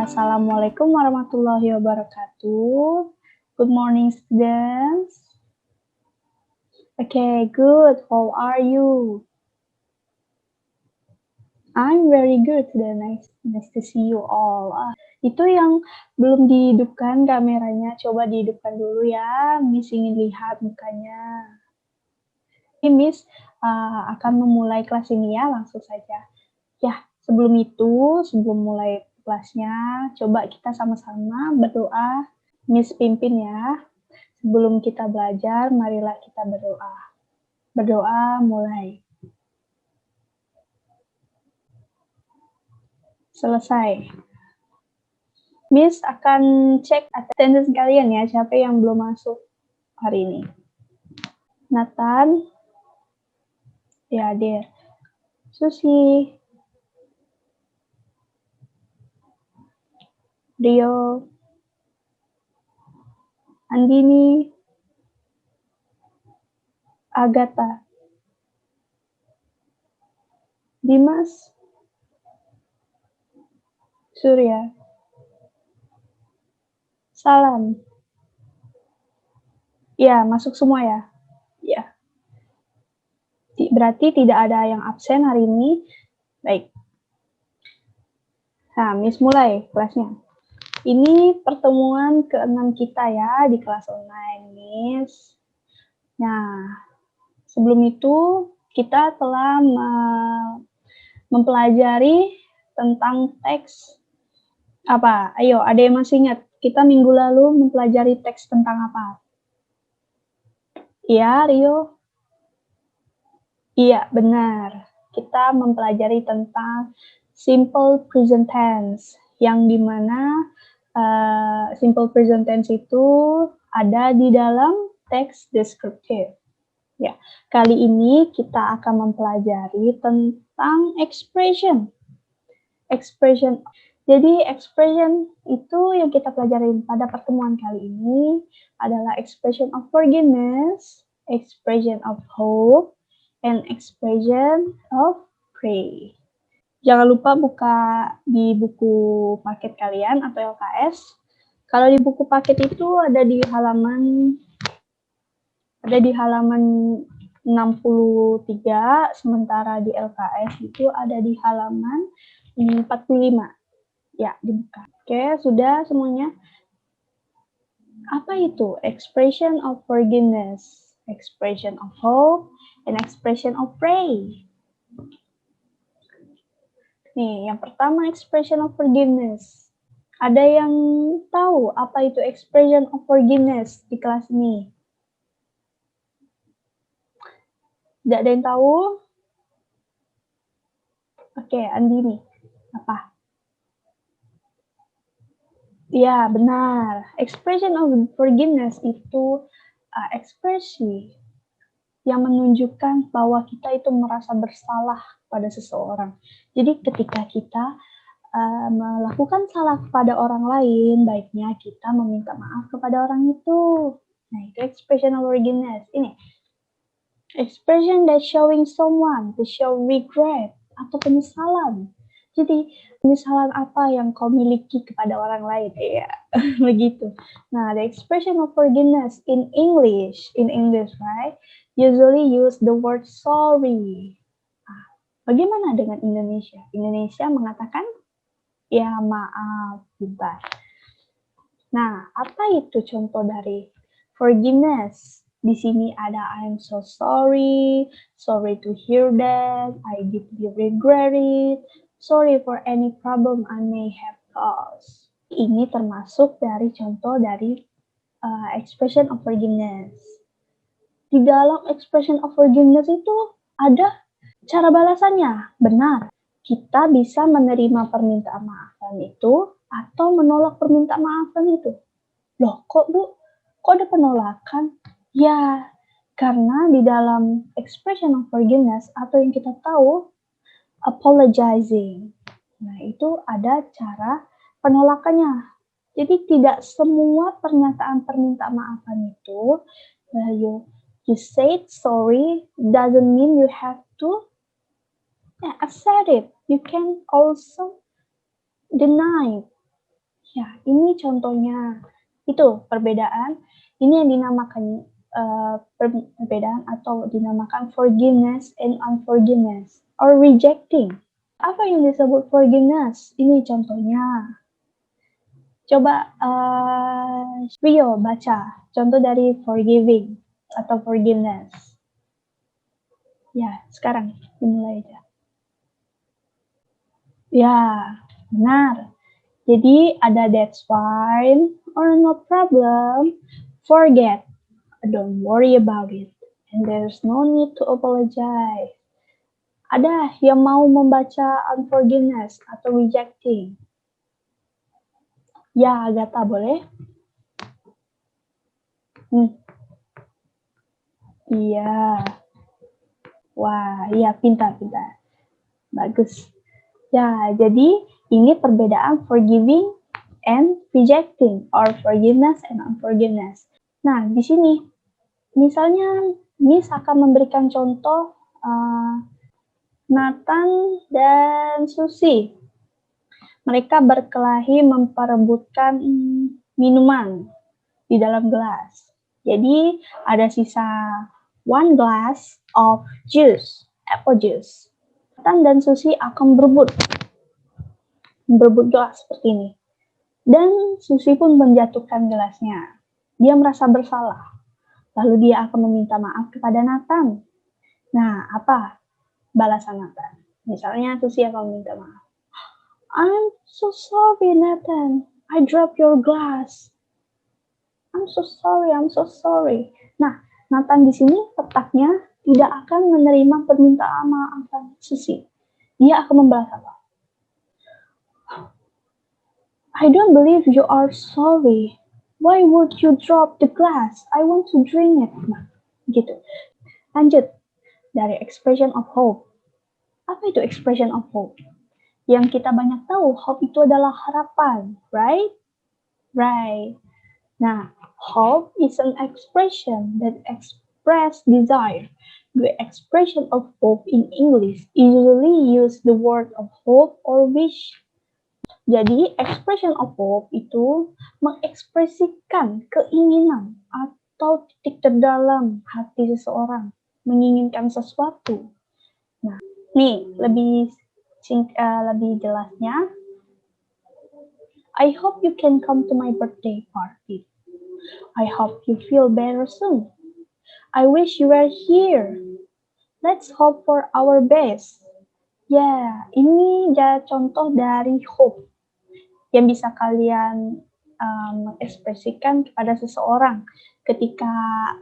Assalamualaikum warahmatullahi wabarakatuh. Good morning, students. Okay, good. How are you? I'm very good today. Nice to see you all. Itu yang belum dihidupkan kameranya, coba dihidupkan dulu ya. Miss ingin lihat mukanya. Ini Miss akan memulai kelas ini ya, langsung saja. Ya, sebelum mulai kelasnya, coba kita sama-sama berdoa. Miss pimpin ya. Sebelum kita belajar, marilah kita berdoa. Berdoa mulai. Selesai. Miss akan cek attendance kalian ya, siapa yang belum masuk hari ini. Nathan. Ya, dear. Susi. Rio. Andini. Agatha. Dimas. Surya. Salam. Ya, masuk semua ya? Ya. Berarti tidak ada yang absen hari ini. Baik. Nah, Miss mulai kelasnya. Ini pertemuan ke-6 kita ya di kelas online, Miss. Nah, sebelum itu kita telah mempelajari tentang teks apa? Ayo, ada yang masih ingat? Kita minggu lalu mempelajari teks tentang apa? Iya, Rio? Iya, benar. Kita mempelajari tentang simple present tense, yang dimana simple present tense itu ada di dalam teks deskriptif. Ya, kali ini kita akan mempelajari tentang expression. Jadi expression itu yang kita pelajari pada pertemuan kali ini adalah expression of forgiveness, expression of hope, and expression of pray. Jangan lupa buka di buku paket kalian atau LKS. Kalau di buku paket itu ada di halaman 63, sementara di LKS itu ada di halaman 45. Ya, dibuka. Oke, sudah semuanya? Apa itu expression of forgiveness, expression of hope, and expression of pray? Nih, yang pertama expression of forgiveness. Ada yang tahu apa itu expression of forgiveness di kelas ini? Tidak ada yang tahu? Oke, Andini. Apa? Ya, benar. Expression of forgiveness itu ekspresi yang menunjukkan bahwa kita itu merasa bersalah pada seseorang. Jadi ketika kita melakukan salah kepada orang lain, baiknya kita meminta maaf kepada orang itu. Nah, itu expression of forgiveness. Ini expression that showing someone to show regret atau penyesalan. Jadi penyesalan apa yang kau miliki kepada orang lain? Ya, begitu. Nah, the expression of forgiveness in English, right? Usually use the word sorry. Bagaimana dengan Indonesia? Indonesia mengatakan ya maaf, pintar. Nah, apa itu contoh dari forgiveness? Di sini ada I'm so sorry to hear that, I deeply regret it, sorry for any problem I may have caused. Ini termasuk dari contoh dari expression of forgiveness. Di dalam expression of forgiveness itu ada cara balasannya, benar. Kita bisa menerima permintaan maafan itu atau menolak permintaan maafan itu. Loh, kok Bu? Kok ada penolakan? Ya, karena di dalam expression of forgiveness atau yang kita tahu, apologizing. Nah, itu ada cara penolakannya. Jadi tidak semua pernyataan permintaan maafan itu you said sorry doesn't mean you have to accept it. You can also deny it. Ya, ini contohnya. Itu perbedaan. Ini yang dinamakan perbedaan atau dinamakan forgiveness and unforgiveness or rejecting. Apa yang disebut forgiveness? Ini contohnya. Coba Rio baca contoh dari forgiving atau forgiveness. Ya, sekarang dimulai aja. Ya, benar. Jadi ada that's fine or no problem. Forget. Don't worry about it. And there's no need to apologize. Ada yang mau membaca unforgiveness atau rejecting? Ya, Agatha boleh? Iya. Wah, iya pintar. Bagus. Ya, jadi ini perbedaan forgiving and rejecting or forgiveness and unforgiveness. Nah, di sini misalnya Miss akan memberikan contoh Nathan dan Susi. Mereka berkelahi memperebutkan minuman di dalam gelas. Jadi ada sisa 1 glass of juice, apple juice. Nathan dan Susi akan berebut gelas seperti ini. Dan Susi pun menjatuhkan gelasnya. Dia merasa bersalah. Lalu dia akan meminta maaf kepada Nathan. Nah, apa balasan Nathan? Misalnya Susi akan meminta maaf. I'm so sorry, Nathan. I dropped your glass. I'm so sorry. Nah, Nathan di sini letaknya tidak akan menerima permintaan maaf Susi. Dia akan membalas apa? I don't believe you are sorry. Why would you drop the glass? I want to drink it. Nah, gitu. Lanjut dari expression of hope. Apa itu expression of hope? Yang kita banyak tahu, hope itu adalah harapan, right? Right. Nah, hope is an expression that express desire. The expression of hope in English usually use the word of hope or wish. Jadi, expression of hope itu mengekspresikan keinginan atau titik terdalam hati seseorang menginginkan sesuatu. Nah, nih lebih jelasnya. I hope you can come to my birthday party. I hope you feel better soon. I wish you were here. Let's hope for our best. Ya, ini contoh dari hope yang bisa kalian mengekspresikan kepada seseorang. Ketika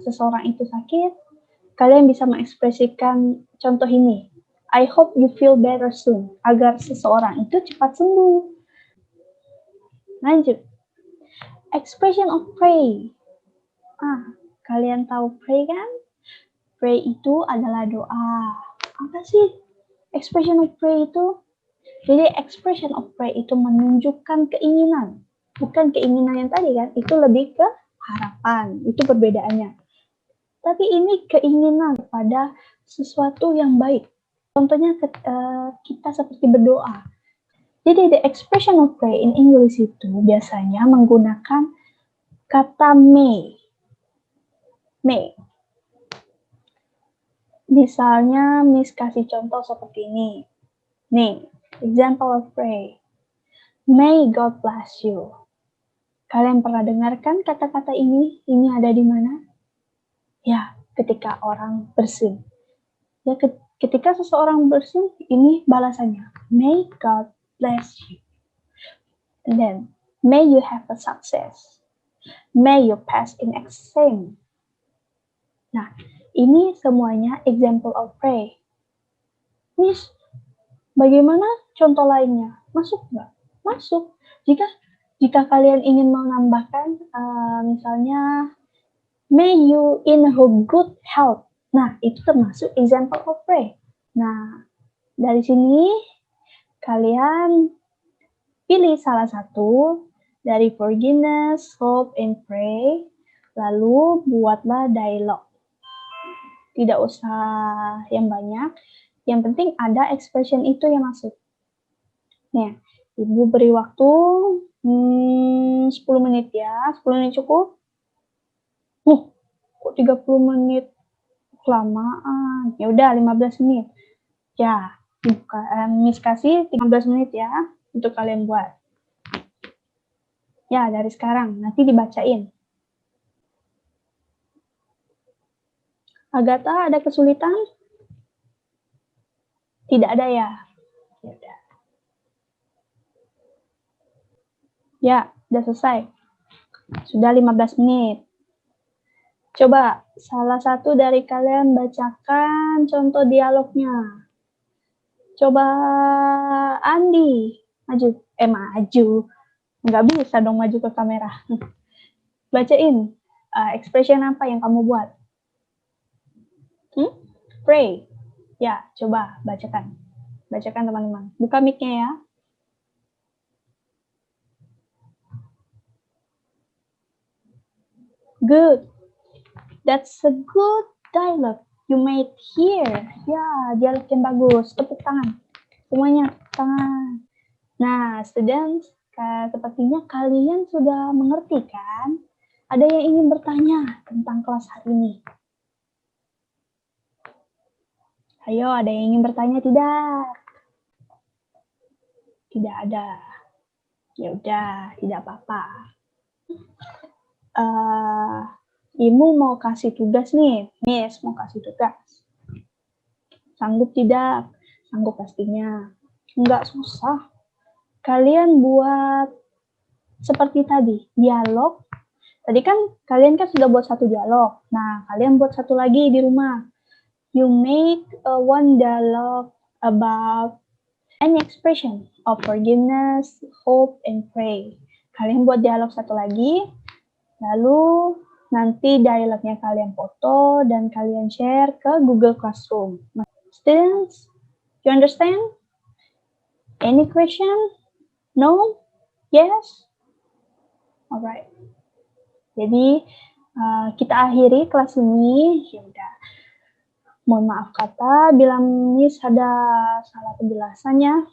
seseorang itu sakit, kalian bisa mengekspresikan contoh ini. I hope you feel better soon. Agar seseorang itu cepat sembuh. Lanjut. Expression of pray. Kalian tahu pray kan? Pray itu adalah doa. Apa sih expression of pray itu? Jadi expression of pray itu menunjukkan keinginan. Bukan keinginan yang tadi kan, itu lebih ke harapan. Itu perbedaannya. Tapi ini keinginan pada sesuatu yang baik. Contohnya kita seperti berdoa. Jadi the expression of pray in English itu biasanya menggunakan kata may. May. Misalnya Miss kasih contoh seperti ini. Nih, example of pray. May God bless you. Kalian pernah dengarkan kata-kata ini? Ini ada di mana? Ya, ketika orang bersin. Ya, ketika seseorang bersin, ini balasannya. May God bless you. And then, may you have a success. May you pass in exam. Nah, ini semuanya example of pray. Miss, bagaimana contoh lainnya? Masuk nggak? Masuk. Jika kalian ingin menambahkan, misalnya, may you in good health. Nah, itu termasuk example of pray. Nah, dari sini kalian pilih salah satu dari forgiveness, hope, and pray. Lalu buatlah dialog. Tidak usah yang banyak. Yang penting ada expression itu yang masuk. Nah, Ibu beri waktu 10 menit ya. 10 menit cukup? Kok 30 menit? Kelamaan. Ya udah 15 menit. Ya, Miss kasih 15 menit ya untuk kalian buat. Ya, dari sekarang. Nanti dibacain. Agatha, ada kesulitan? Tidak ada ya? Ya udah. Ya, udah selesai. Sudah 15 menit. Coba salah satu dari kalian bacakan contoh dialognya. Coba Andi, maju. Maju. Nggak bisa dong maju ke kamera. Bacain. Expression apa yang kamu buat? Pray. Ya, coba bacakan. Bacakan teman-teman. Buka mic-nya ya. Good. That's a good dialogue you made here. Ya, dialog yang bagus. Tepuk tangan. Semuanya, tangan. Nah, students, sepertinya kalian sudah mengerti kan? Ada yang ingin bertanya tentang kelas hari ini? Ayo, ada yang ingin bertanya tidak? Tidak ada. Ya udah, tidak apa-apa. Ibu mau kasih tugas nih. Miss mau kasih tugas. Sanggup tidak? Sanggup pastinya. Enggak susah. Kalian buat seperti tadi, dialog. Tadi kan kalian kan sudah buat satu dialog. Nah, kalian buat satu lagi di rumah. You make one dialogue about an expression of forgiveness, hope, and pray. Kalian buat dialog satu lagi, lalu nanti dialognya kalian foto dan kalian share ke Google Classroom. Students, you understand? Any question? No? Yes? Alright. Jadi kita akhiri kelas ini. Ya udah. Mohon maaf kata bila Miss ada salah penjelasannya.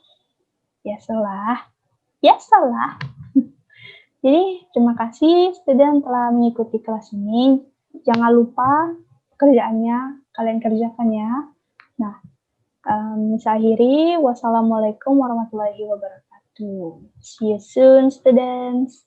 Ya salah. Jadi terima kasih student telah mengikuti kelas ini. Jangan lupa kerjaannya kalian kerjakan ya. Nah, Miss akhiri. Wassalamualaikum warahmatullahi wabarakatuh. See you soon, students.